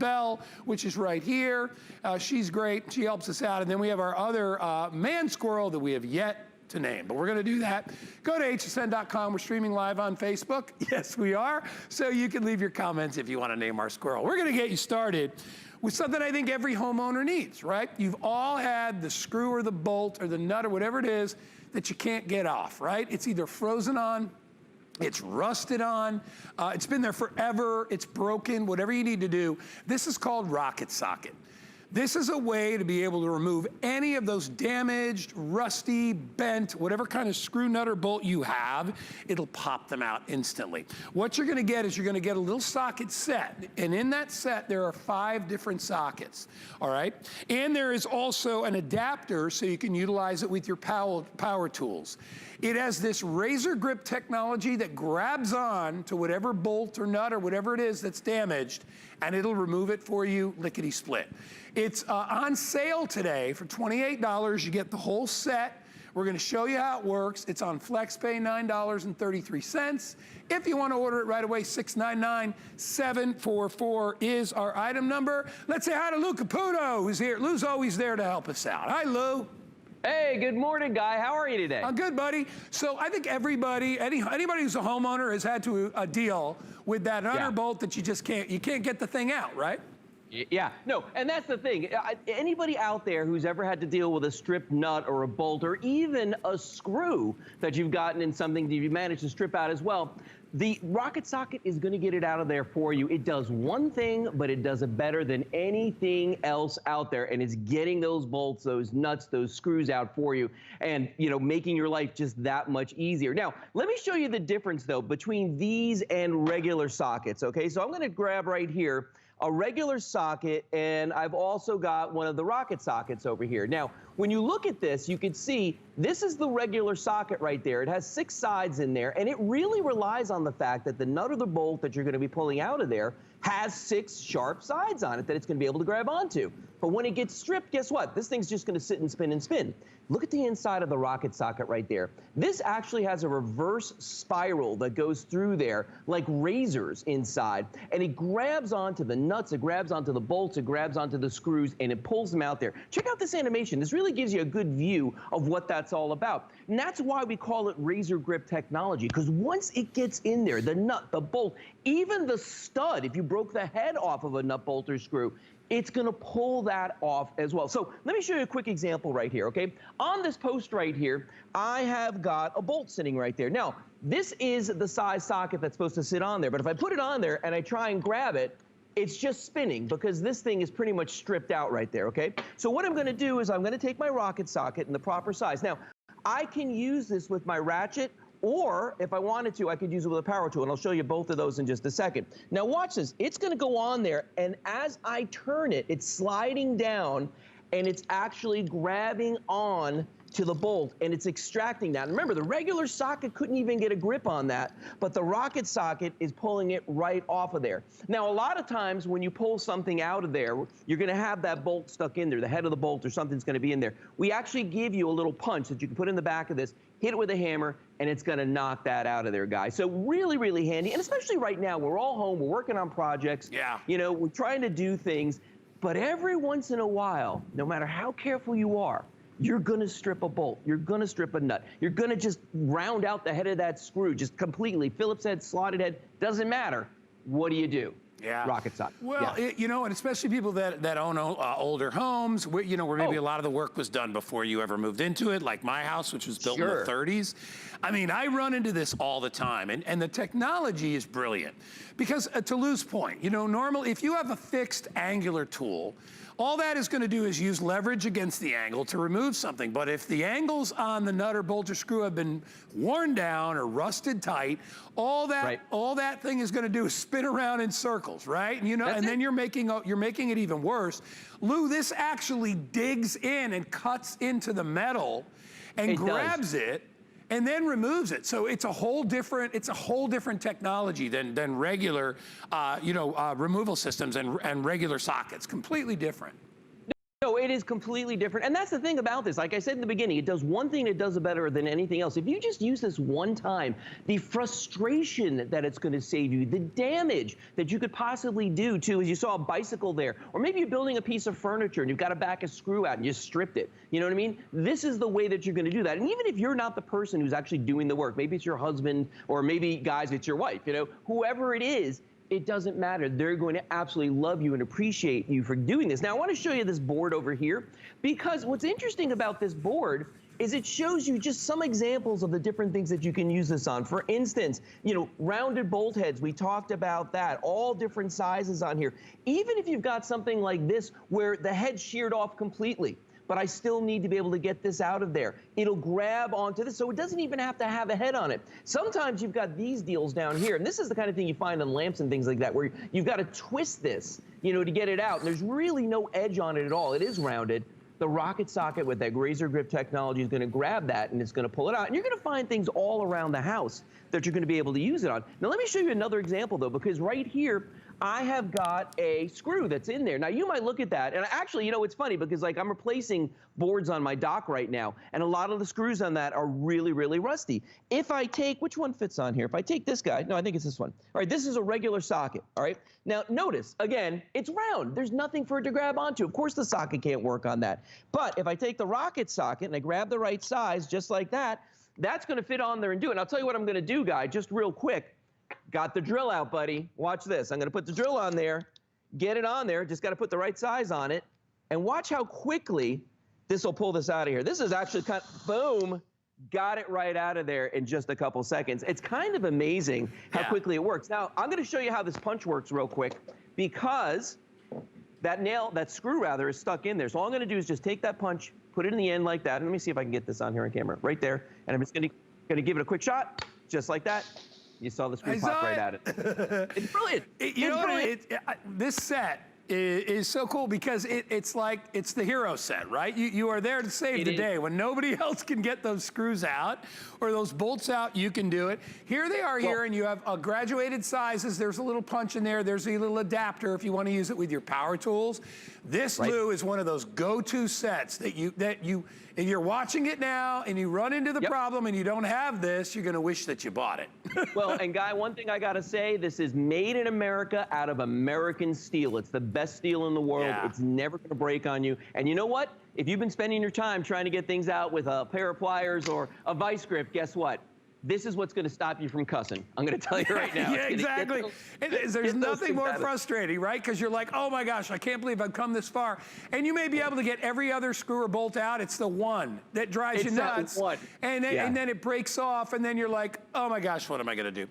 Belle, which is right here. She's great. She helps us out. And then we have our other man squirrel that we have yet to name, but we're gonna do that. Go to hsn.com. We're streaming live on Facebook. Yes, we are. So you can leave your comments if you wanna name our squirrel. We're gonna get you started with something I think every homeowner needs, right? You've all had the screw or the bolt or the nut or whatever it is that you can't get off, right? It's either frozen on, it's rusted on, it's been there forever, it's broken, whatever you need to do. This is called Rocket Socket. This is a way to be able to remove any of those damaged, rusty, bent, whatever kind of screw, nut, or bolt you have. It'll pop them out instantly. What you're gonna get is you're gonna get a little socket set, and in that set there are 5 different sockets, all right? And there is also an adapter so you can utilize it with your power tools. It has this RazorGrip technology that grabs on to whatever bolt or nut or whatever it is that's damaged, and it'll remove it for you lickety-split. It's on sale today for $28. You get the whole set. We're gonna show you how it works. It's on FlexPay, $9.33. If you wanna order it right away, $699-744 is our item number. Let's say hi to Lou Caputo, who's here. Lou's always there to help us out. Hi, Lou. Hey, good morning, Guy. How are you today? I'm good, buddy. So I think everybody, anybody who's a homeowner has had to deal with that underbolt that you just can't get the thing out, right? Yeah, no, and that's the thing. Anybody out there who's ever had to deal with a strip nut or a bolt or even a screw that you've gotten in something that you've managed to strip out as well, the Rocket Socket is going to get it out of there for you. It does one thing, but it does it better than anything else out there, and it's getting those bolts, those nuts, those screws out for you, and making your life just that much easier. Now, let me show you the difference though between these and regular sockets. Okay, so I'm going to grab right here a regular socket, and I've also got one of the Rocket Sockets over here. Now, when you look at this, you can see this is the regular socket right there. It has 6 sides in there, and it really relies on the fact that the nut or the bolt that you're going to be pulling out of there has 6 sharp sides on it that it's going to be able to grab onto. But when it gets stripped, guess what? This thing's just going to sit and spin and spin. Look at the inside of the Rocket Socket right there. This actually has a reverse spiral that goes through there like razors inside, and it grabs onto the nuts, it grabs onto the bolts, it grabs onto the screws, and it pulls them out there. Check out this animation. This really gives you a good view of what that's all about. And that's why we call it RazorGrip technology, because once it gets in there, the nut, the bolt, even the stud, if you broke the head off of a nut, bolt, or screw, it's going to pull that off as well. So let me show you a quick example right here, okay? On this post right here, I have got a bolt sitting right there. Now, this is the size socket that's supposed to sit on there, but if I put it on there and I try and grab it, it's just spinning because this thing is pretty much stripped out right there, okay? So what I'm going to do is I'm going to take my Rocket Socket in the proper size. Now, I can use this with my ratchet, or if I wanted to, I could use it with a power tool, and I'll show you both of those in just a second. Now watch this. It's going to go on there, and as I turn it, it's sliding down, and it's actually grabbing on to the bolt, and it's extracting that. And remember, the regular socket couldn't even get a grip on that, but the Rocket Socket is pulling it right off of there. Now, a lot of times when you pull something out of there, you're gonna have that bolt stuck in there, the head of the bolt or something's gonna be in there. We actually give you a little punch that you can put in the back of this, hit it with a hammer, and it's gonna knock that out of there, guys. So really, really handy, and especially right now, we're all home, we're working on projects, we're trying to do things, but every once in a while, no matter how careful you are, you're gonna strip a bolt, you're gonna strip a nut, you're gonna just round out the head of that screw, just completely, Phillips head, slotted head, doesn't matter. What do you do? Rocket Socket. Well, and especially people that own older homes, where maybe a lot of the work was done before you ever moved into it, like my house, which was built in the 30s. I mean, I run into this all the time, and the technology is brilliant. Because to Lou's point, normally if you have a fixed angular tool, all that is going to do is use leverage against the angle to remove something. But if the angles on the nut or bolt or screw have been worn down or rusted tight, all that thing is going to do is spin around in circles, right? And, and then you're making it even worse. Lou, this actually digs in and cuts into the metal and grabs it and then removes it. So it's a whole different technology than regular removal systems and regular sockets. Completely different. No, it is completely different. And that's the thing about this. Like I said in the beginning, it does one thing it does better than anything else. If you just use this one time, the frustration that it's going to save you, the damage that you could possibly do to, as you saw a bicycle there, or maybe you're building a piece of furniture and you've got to back a screw out and you just stripped it. You know what I mean? This is the way that you're going to do that. And even if you're not the person who's actually doing the work, maybe it's your husband, or maybe, guys, it's your wife, you know, whoever it is, it doesn't matter. They're going to absolutely love you and appreciate you for doing this. Now, I want to show you this board over here, because what's interesting about this board is it shows you just some examples of the different things that you can use this on. For instance, you know, rounded bolt heads, we talked about that, all different sizes on here. Even if you've got something like this where the head's sheared off completely, but I still need to be able to get this out of there. It'll grab onto this, so it doesn't even have to have a head on it. Sometimes you've got these deals down here, and this is the kind of thing you find on lamps and things like that, where you've got to twist this, you know, to get it out, and there's really no edge on it at all. It is rounded. The rocket socket with that RazorGrip technology is going to grab that, and it's going to pull it out, and you're going to find things all around the house that you're going to be able to use it on. Now, let me show you another example, though, because right here, I have got a screw that's in there. Now, you might look at that, and actually, you know, it's funny because, like, I'm replacing boards on my dock right now, and a lot of the screws on that are really, really rusty. If I take, which one fits on here? If I take this guy, no, I think it's this one. All right, this is a regular socket, all right? Now, notice, again, it's round. There's nothing for it to grab onto. Of course, the socket can't work on that. But if I take the rocket socket and I grab the right size, just like that, that's going to fit on there and do it. And I'll tell you what I'm going to do, guy, just real quick. Got the drill out, buddy. Watch this. I'm going to put the drill on there, get it on there, just got to put the right size on it, and watch how quickly this will pull this out of here. This is actually kind of, boom, got it right out of there in just a couple seconds. It's kind of amazing how quickly it works. Now, I'm going to show you how this punch works real quick, because that screw rather, is stuck in there. So all I'm going to do is just take that punch, put it in the end like that, and let me see if I can get this on here on camera, right there, and I'm just going to give it a quick shot, just like that. You saw the screw pop right at it. It's brilliant. This set is so cool because it's like, it's the hero set, right? You are there to save the day. When nobody else can get those screws out or those bolts out, you can do it. Here they are here, and you have graduated sizes. There's a little punch in there. There's a little adapter if you want to use it with your power tools. This, Lou, is one of those go-to sets that if you're watching it now and you run into the problem and you don't have this, you're going to wish that you bought it. Well, and Guy, one thing I got to say, this is made in America out of American steel. It's the best steel in the world. It's never going to break on you. And you know what? If you've been spending your time trying to get things out with a pair of pliers or a vice grip, guess what? This is what's going to stop you from cussing. I'm going to tell you right now. Yeah, exactly. There's nothing more frustrating, right? Because you're like, oh my gosh, I can't believe I've come this far. And you may be able to get every other screw or bolt out. It's the one that drives you nuts. And then it breaks off, and then you're like, oh my gosh, what am I going to do?